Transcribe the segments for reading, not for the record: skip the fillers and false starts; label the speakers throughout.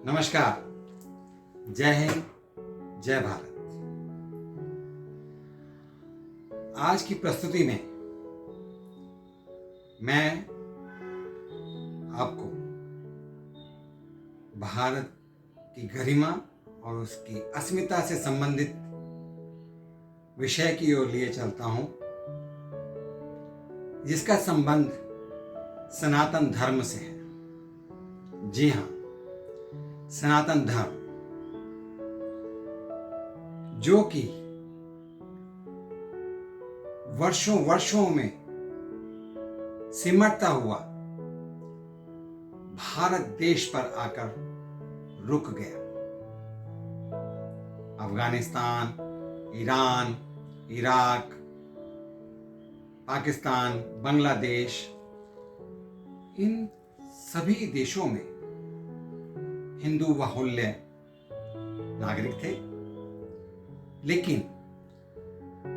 Speaker 1: नमस्कार। जय हिंद, जय भारत। आज की प्रस्तुति में मैं आपको भारत की गरिमा और उसकी अस्मिता से संबंधित विषय की ओर लिए चलता हूं, जिसका संबंध सनातन धर्म से है। जी हां, सनातन धर्म, जो कि वर्षों वर्षों में सिमटता हुआ भारत देश पर आकर रुक गया। अफगानिस्तान, ईरान, इराक, पाकिस्तान, बांग्लादेश, इन सभी देशों में हिंदू बाहुल्य नागरिक थे। लेकिन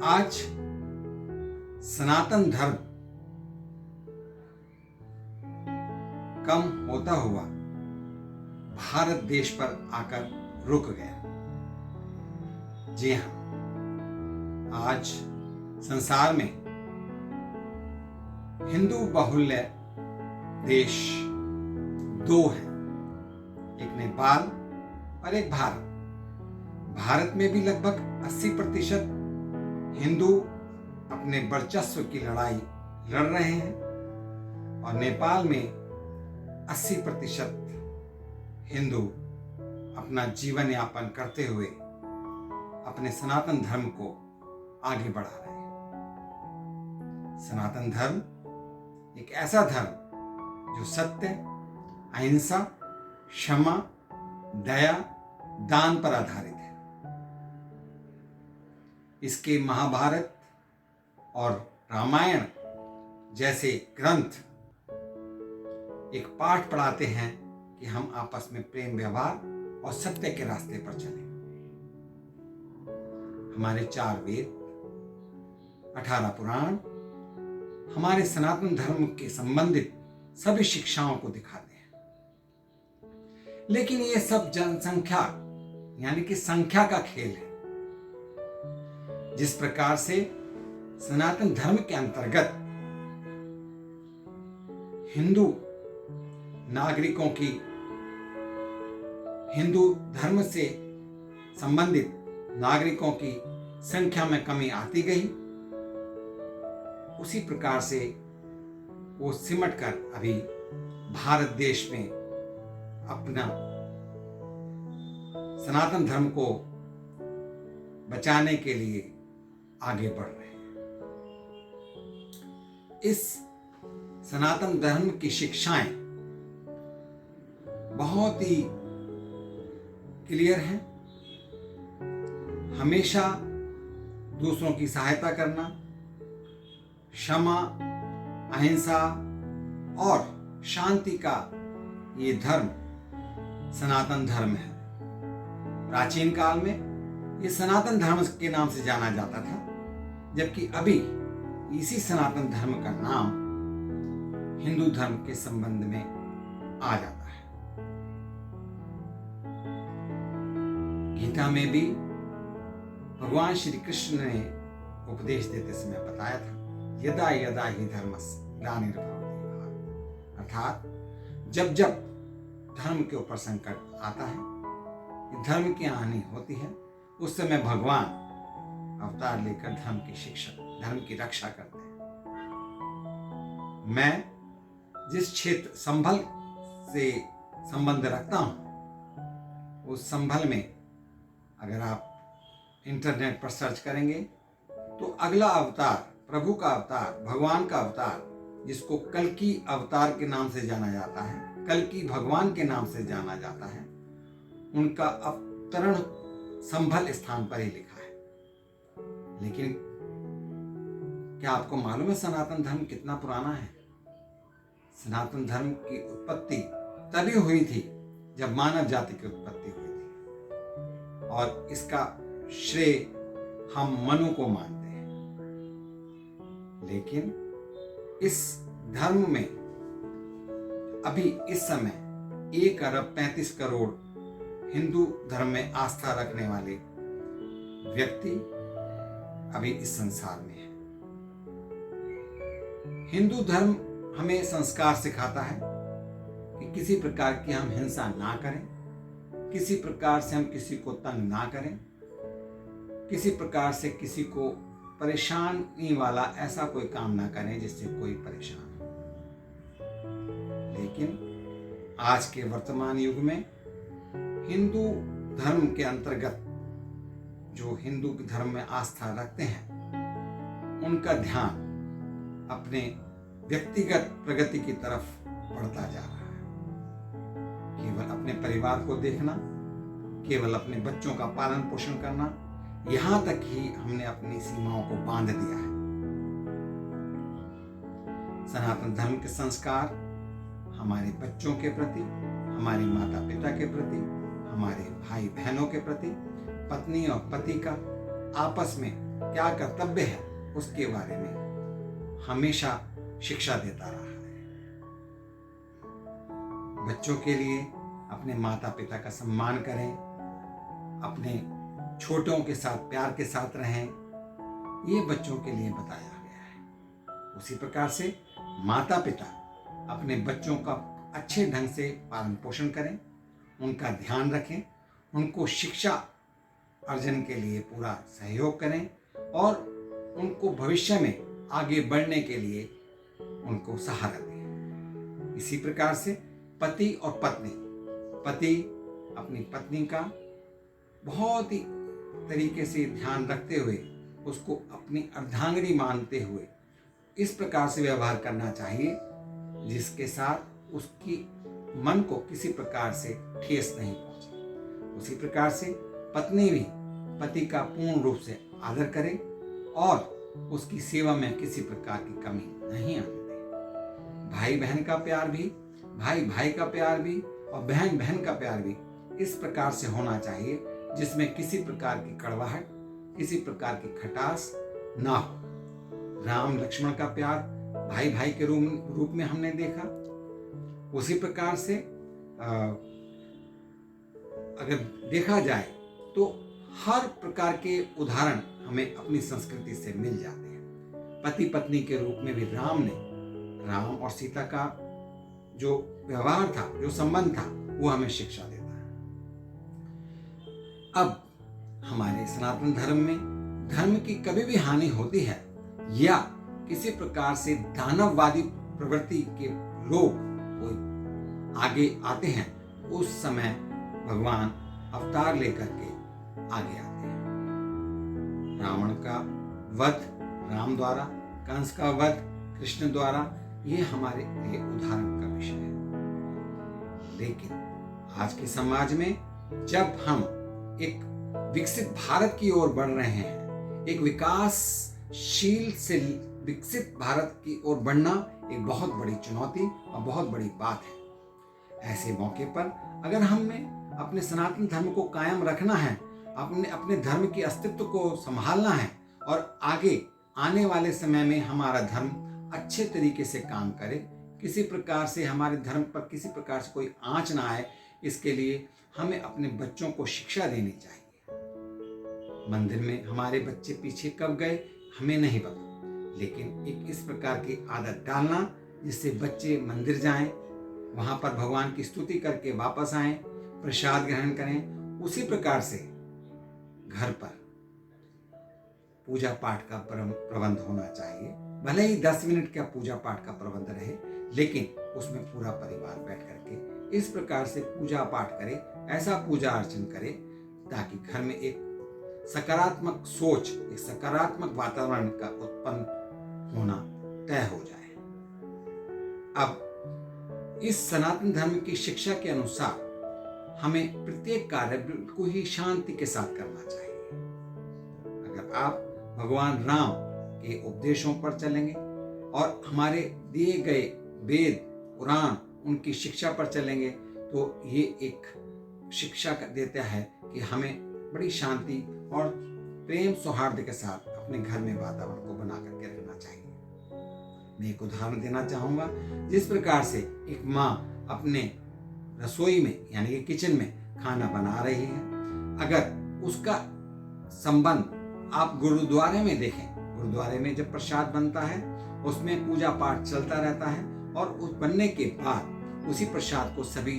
Speaker 1: आज सनातन धर्म कम होता हुआ भारत देश पर आकर रुक गया। जी हां, आज संसार में हिंदू बाहुल्य देश दो हैं, एक नेपाल और एक भारत। भारत में भी लगभग 80% हिंदू अपने वर्चस्व की लड़ाई लड़ रहे हैं और नेपाल में 80% हिंदू अपना जीवन यापन करते हुए अपने सनातन धर्म को आगे बढ़ा रहे हैं। सनातन धर्म एक ऐसा धर्म जो सत्य, अहिंसा, क्षमा, दया, दान पर आधारित है। इसके महाभारत और रामायण जैसे ग्रंथ एक पाठ पढ़ाते हैं कि हम आपस में प्रेम व्यवहार और सत्य के रास्ते पर चलें। हमारे 4 वेद, 18 पुराण हमारे सनातन धर्म के संबंधित सभी शिक्षाओं को दिखाते हैं। लेकिन ये सब जनसंख्या यानी कि संख्या का खेल है। जिस प्रकार से सनातन धर्म के अंतर्गत हिंदू नागरिकों की, हिंदू धर्म से संबंधित नागरिकों की संख्या में कमी आती गई, उसी प्रकार से वो सिमटकर अभी भारत देश में अपना सनातन धर्म को बचाने के लिए आगे बढ़ रहे हैं। इस सनातन धर्म की शिक्षाएं बहुत ही क्लियर हैं। हमेशा दूसरों की सहायता करना, क्षमा, अहिंसा और शांति का ये धर्म सनातन धर्म है। प्राचीन काल में ये सनातन धर्म के नाम से जाना जाता था, जबकि अभी इसी सनातन धर्म का नाम हिंदू धर्म के संबंध में आ जाता है। गीता में भी भगवान श्री कृष्ण ने उपदेश देते समय बताया था, यदा यदा ही धर्मस्य ग्लानिर्भवति भारत, अर्थात जब जब धर्म के ऊपर संकट आता है, धर्म की हानि होती है, उस समय भगवान अवतार लेकर धर्म की शिक्षा, धर्म की रक्षा करते हैं। मैं जिस क्षेत्र संभल से संबंध रखता हूं, उस संभल में अगर आप इंटरनेट पर सर्च करेंगे तो अगला अवतार, प्रभु का अवतार, भगवान का अवतार, जिसको कल्कि अवतार के नाम से जाना जाता है, कल्कि भगवान के नाम से जाना जाता है, उनका अवतरण संभल स्थान पर ही लिखा है। लेकिन क्या आपको मालूम है सनातन धर्म कितना पुराना है? सनातन धर्म की उत्पत्ति तभी हुई थी जब मानव जाति की उत्पत्ति हुई थी, और इसका श्रेय हम मनु को मानते हैं। लेकिन इस धर्म में अभी इस समय 1 अरब 35 करोड़ हिंदू धर्म में आस्था रखने वाले व्यक्ति अभी इस संसार में है। हिंदू धर्म हमें संस्कार सिखाता है कि किसी प्रकार की हम हिंसा ना करें, किसी प्रकार से हम किसी को तंग ना करें, किसी प्रकार से किसी को परेशानी वाला ऐसा कोई काम ना करें जिससे कोई परेशान हो। लेकिन आज के वर्तमान युग में हिंदू धर्म के अंतर्गत जो हिंदू धर्म में आस्था रखते हैं, उनका ध्यान अपने व्यक्तिगत प्रगति की तरफ बढ़ता जा रहा है। केवल अपने परिवार को देखना, केवल अपने बच्चों का पालन पोषण करना, यहां तक ही हमने अपनी सीमाओं को बांध दिया है। सनातन धर्म के संस्कार हमारे बच्चों के प्रति, हमारे माता पिता के प्रति, हमारे भाई बहनों के प्रति, पत्नी और पति का आपस में क्या कर्तव्य है उसके बारे में हमेशा शिक्षा देता रहा है। बच्चों के लिए अपने माता पिता का सम्मान करें, अपने छोटों के साथ प्यार के साथ रहें, ये बच्चों के लिए बताया गया है। उसी प्रकार से माता पिता अपने बच्चों का अच्छे ढंग से पालन पोषण करें, उनका ध्यान रखें, उनको शिक्षा अर्जन के लिए पूरा सहयोग करें और उनको भविष्य में आगे बढ़ने के लिए उनको सहारा दें। इसी प्रकार से पति और पति अपनी पत्नी का बहुत ही तरीके से ध्यान रखते हुए, उसको अपनी अर्धांगिनी मानते हुए इस प्रकार से व्यवहार करना चाहिए जिसके साथ उसकी मन को किसी प्रकार से ठेस नहीं पहुंचे। उसी प्रकार से पत्नी भी पति का पूर्ण रूप से आदर करे और उसकी सेवा में किसी प्रकार की कमी नहीं आने दे। भाई बहन का प्यार भी, भाई भाई का प्यार भी और बहन बहन का प्यार भी इस प्रकार से होना चाहिए जिसमें किसी प्रकार की कड़वाहट, किसी प्रकार की खटास ना हो। राम लक्ष्मण का प्यार भाई भाई के रूप में हमने देखा। उसी प्रकार से अगर देखा जाए तो हर प्रकार के उदाहरण हमें अपनी संस्कृति से मिल जाते हैं। पति पत्नी के रूप में भी राम और सीता का जो व्यवहार था, जो संबंध था, वो हमें शिक्षा देता है। अब हमारे सनातन धर्म में धर्म की कभी भी हानि होती है या किसी प्रकार से दानववादी प्रवृत्ति के लोग कोई आगे आते हैं, उस समय भगवान अवतार लेकर के आगे आते हैं। रावण का वध राम द्वारा, कंस का वध कृष्ण द्वारा, ये हमारे लिए उदाहरण का विषय है। लेकिन आज के समाज में जब हम एक विकसित भारत की ओर बढ़ रहे हैं, एक विकासशील से विकसित भारत की ओर बढ़ना एक बहुत बड़ी चुनौती और बहुत बड़ी बात है। ऐसे मौके पर अगर हमें अपने सनातन धर्म को कायम रखना है, अपने धर्म के अस्तित्व को संभालना है और आगे आने वाले समय में हमारा धर्म अच्छे तरीके से काम करे, किसी प्रकार से हमारे धर्म पर किसी प्रकार से कोई आंच ना आए, इसके लिए हमें अपने बच्चों को शिक्षा देनी चाहिए। मंदिर में हमारे बच्चे पीछे कब गए हमें नहीं पता, लेकिन एक इस प्रकार की आदत डालना जिससे बच्चे मंदिर जाएं, वहां पर भगवान की स्तुति करके वापस आएं, प्रसाद ग्रहण करें। उसी प्रकार से घर पर पूजा पाठ का प्रबंध होना चाहिए। भले ही 10 मिनट का पूजा पाठ का प्रबंध रहे, लेकिन उसमें पूरा परिवार बैठ करके इस प्रकार से पूजा पाठ करे, ऐसा पूजा अर्चन करे ताकि घर में एक सकारात्मक सोच, एक सकारात्मक वातावरण का उत्पन्न होना तय हो जाए। अब इस सनातन धर्म की शिक्षा के अनुसार हमें प्रत्येक कार्य बिल्कुल ही शांति के साथ करना चाहिए। अगर आप भगवान राम के उपदेशों पर चलेंगे और हमारे दिए गए वेद पुराण उनकी शिक्षा पर चलेंगे तो ये एक शिक्षा देता है कि हमें बड़ी शांति और प्रेम सौहार्द के साथ अपने घर में वातावरण को बना करके रखना चाहिए। मैं एक उदाहरण देना चाहूंगा। जिस प्रकार से एक माँ अपने रसोई में यानी कि किचन में खाना बना रही है, अगर उसका संबंध आप गुरुद्वारे में देखें, गुरुद्वारे में जब प्रसाद बनता है उसमें पूजा पाठ चलता रहता है और उस बनने के बाद उसी प्रसाद को सभी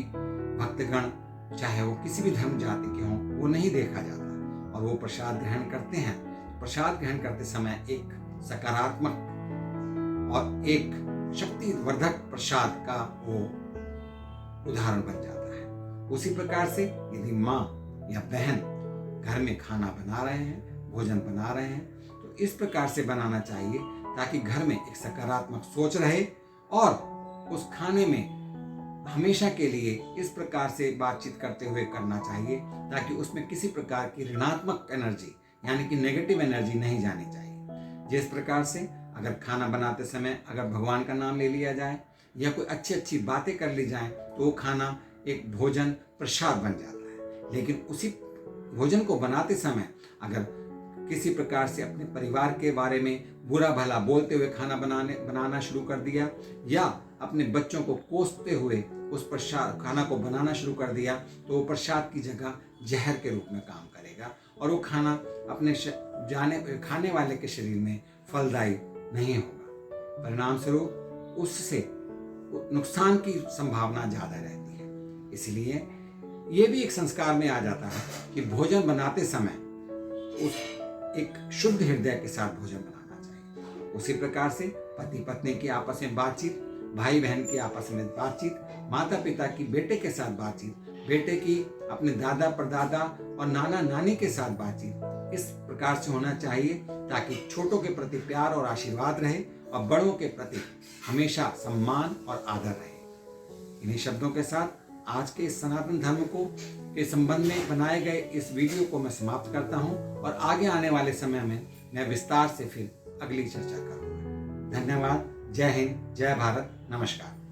Speaker 1: भक्तगण, चाहे वो किसी भी धर्म जाति के हों, वो नहीं देखा जाता और वो प्रसाद ग्रहण करते हैं। प्रसाद ग्रहण करते समय एक सकारात्मक और एक शक्तिवर्धक प्रसाद का वो उदाहरण बन जाता है। उसी प्रकार से यदि माँ या बहन घर में खाना बना रहे हैं, भोजन बना रहे हैं, तो इस प्रकार से बनाना चाहिए ताकि घर में एक सकारात्मक सोच रहे और उस खाने में हमेशा के लिए इस प्रकार से बातचीत करते हुए करना चाहिए ताकि उसमें किसी प्रकार की ऋणात्मक एनर्जी यानी कि नेगेटिव एनर्जी नहीं जानी चाहिए। जिस प्रकार से अगर खाना बनाते समय अगर भगवान का नाम ले लिया जाए या कोई अच्छी अच्छी बातें कर ली जाए तो वो खाना एक भोजन प्रसाद बन जाता है। लेकिन उसी भोजन को बनाते समय अगर किसी प्रकार से अपने परिवार के बारे में बुरा भला बोलते हुए खाना बनाना शुरू कर दिया या अपने बच्चों को कोसते हुए उस प्रसाद खाना को बनाना शुरू कर दिया तो वो प्रसाद की जगह जहर के रूप में काम करेगा और वो खाना अपने खाने वाले के शरीर में फलदायी नहीं होगा। परिणाम स्वरूप उससे नुकसान की संभावना ज़्यादा रहती है। इसलिए ये भी एक संस्कार में आ जाता है कि भोजन बनाते समय उस एक शुद्ध हृदय के साथ भोजन बनाना चाहिए। उसी प्रकार से पति पत्नी की आपस में बातचीत, भाई बहन की आपस में बातचीत, माता पिता की बेटे के साथ बातचीत, बेटे की अपने दादा परदादा और नाना नानी के साथ बातचीत इस प्रकार से होना चाहिए ताकि छोटों के प्रति प्यार और आशीर्वाद रहे और बड़ों के प्रति हमेशा सम्मान और आदर रहे। इन्हीं शब्दों के साथ आज के इस सनातन धर्म को के संबंध में बनाए गए इस वीडियो को मैं समाप्त करता हूं और आगे आने वाले समय में मैं विस्तार से फिर अगली चर्चा करूंगा। धन्यवाद। जय हिंद, जय भारत, नमस्कार।